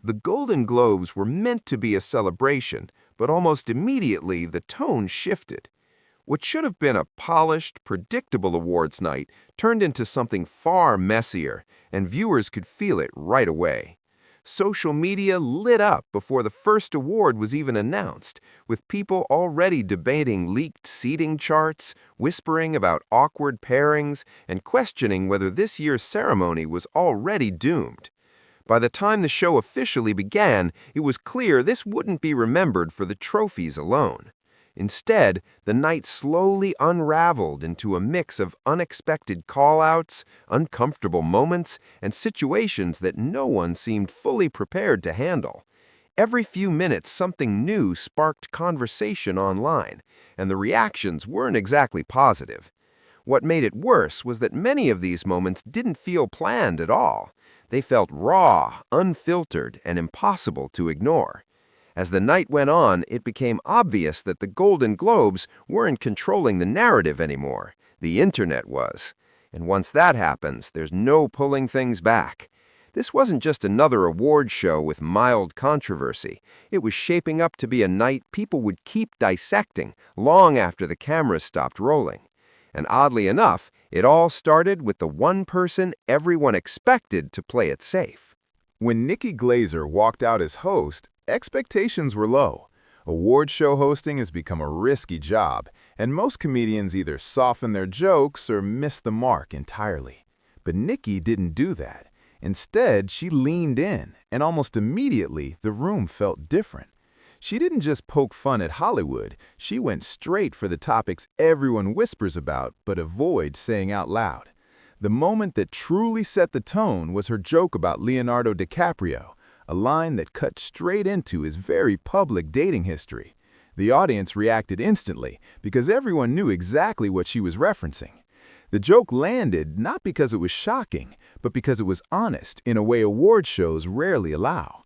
The Golden Globes were meant to be a celebration, but almost immediately the tone shifted. What should have been a polished, predictable awards night turned into something far messier, and viewers could feel it right away. Social media lit up before the first award was even announced, with people already debating leaked seating charts, whispering about awkward pairings, and questioning whether this year's ceremony was already doomed. By the time the show officially began, it was clear this wouldn't be remembered for the trophies alone. Instead, the night slowly unraveled into a mix of unexpected call-outs, uncomfortable moments, and situations that no one seemed fully prepared to handle. Every few minutes, something new sparked conversation online, and the reactions weren't exactly positive. What made it worse was that many of these moments didn't feel planned at all. They felt raw, unfiltered, and impossible to ignore. As the night went on, it became obvious that the Golden Globes weren't controlling the narrative anymore. The internet was. And once that happens, there's no pulling things back. This wasn't just another award show with mild controversy. It was shaping up to be a night people would keep dissecting long after the cameras stopped rolling. And oddly enough, it all started with the one person everyone expected to play it safe. When Nikki Glaser walked out as host, expectations were low. Award show hosting has become a risky job, and most comedians either soften their jokes or miss the mark entirely. But Nikki didn't do that. Instead, she leaned in, and almost immediately, the room felt different. She didn't just poke fun at Hollywood, she went straight for the topics everyone whispers about but avoids saying out loud. The moment that truly set the tone was her joke about Leonardo DiCaprio, a line that cut straight into his very public dating history. The audience reacted instantly because everyone knew exactly what she was referencing. The joke landed not because it was shocking, but because it was honest in a way award shows rarely allow.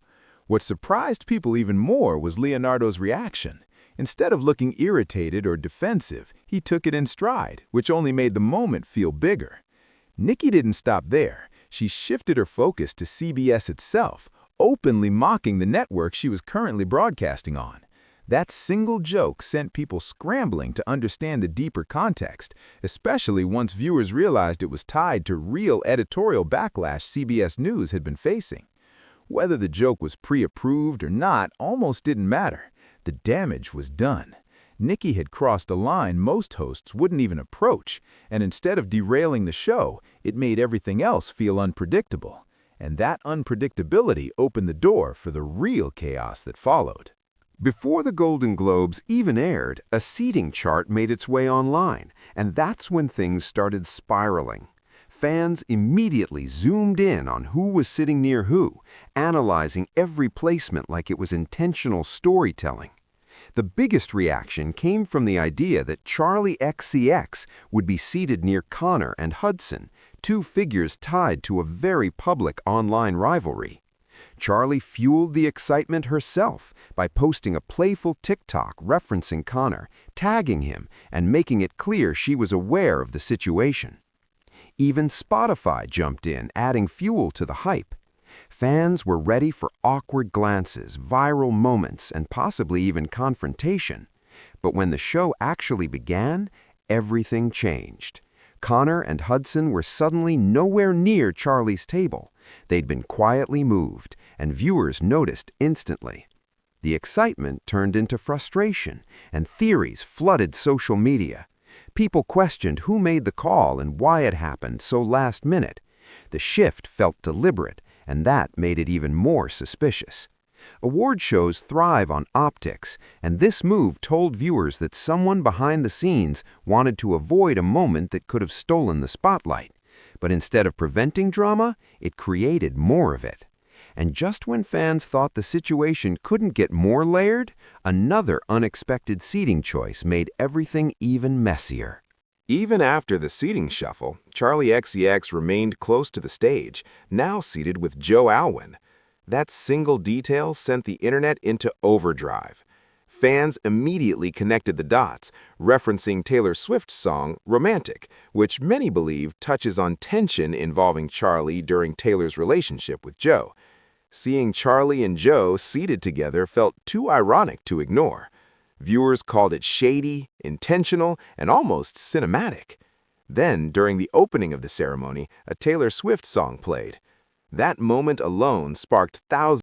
What surprised people even more was Leonardo's reaction. Instead of looking irritated or defensive, he took it in stride, which only made the moment feel bigger. Nikki didn't stop there. She shifted her focus to CBS itself, openly mocking the network she was currently broadcasting on. That single joke sent people scrambling to understand the deeper context, especially once viewers realized it was tied to real editorial backlash CBS News had been facing. Whether the joke was pre-approved or not almost didn't matter. The damage was done. Nikki had crossed a line most hosts wouldn't even approach, and instead of derailing the show, it made everything else feel unpredictable. And that unpredictability opened the door for the real chaos that followed. Before the Golden Globes even aired, a seating chart made its way online, and that's when things started spiraling. Fans immediately zoomed in on who was sitting near who, analyzing every placement like it was intentional storytelling. The biggest reaction came from the idea that Charlie XCX would be seated near Connor and Hudson, two figures tied to a very public online rivalry. Charlie fueled the excitement herself by posting a playful TikTok referencing Connor, tagging him, and making it clear she was aware of the situation. Even Spotify jumped in, adding fuel to the hype. Fans were ready for awkward glances, viral moments, and possibly even confrontation. But when the show actually began, everything changed. Connor and Hudson were suddenly nowhere near Charlie's table. They'd been quietly moved, and viewers noticed instantly. The excitement turned into frustration, and theories flooded social media. People questioned who made the call and why it happened so last minute. The shift felt deliberate, and that made it even more suspicious. Award shows thrive on optics, and this move told viewers that someone behind the scenes wanted to avoid a moment that could have stolen the spotlight. But instead of preventing drama, it created more of it. And just when fans thought the situation couldn't get more layered, another unexpected seating choice made everything even messier. Even after the seating shuffle, Charlie XCX remained close to the stage, now seated with Joe Alwyn. That single detail sent the internet into overdrive. Fans immediately connected the dots, referencing Taylor Swift's song Romantic, which many believe touches on tension involving Charlie during Taylor's relationship with Joe. Seeing Charlie and Joe seated together felt too ironic to ignore. Viewers called it shady, intentional, and almost cinematic. Then, during the opening of the ceremony, a Taylor Swift song played. That moment alone sparked thousands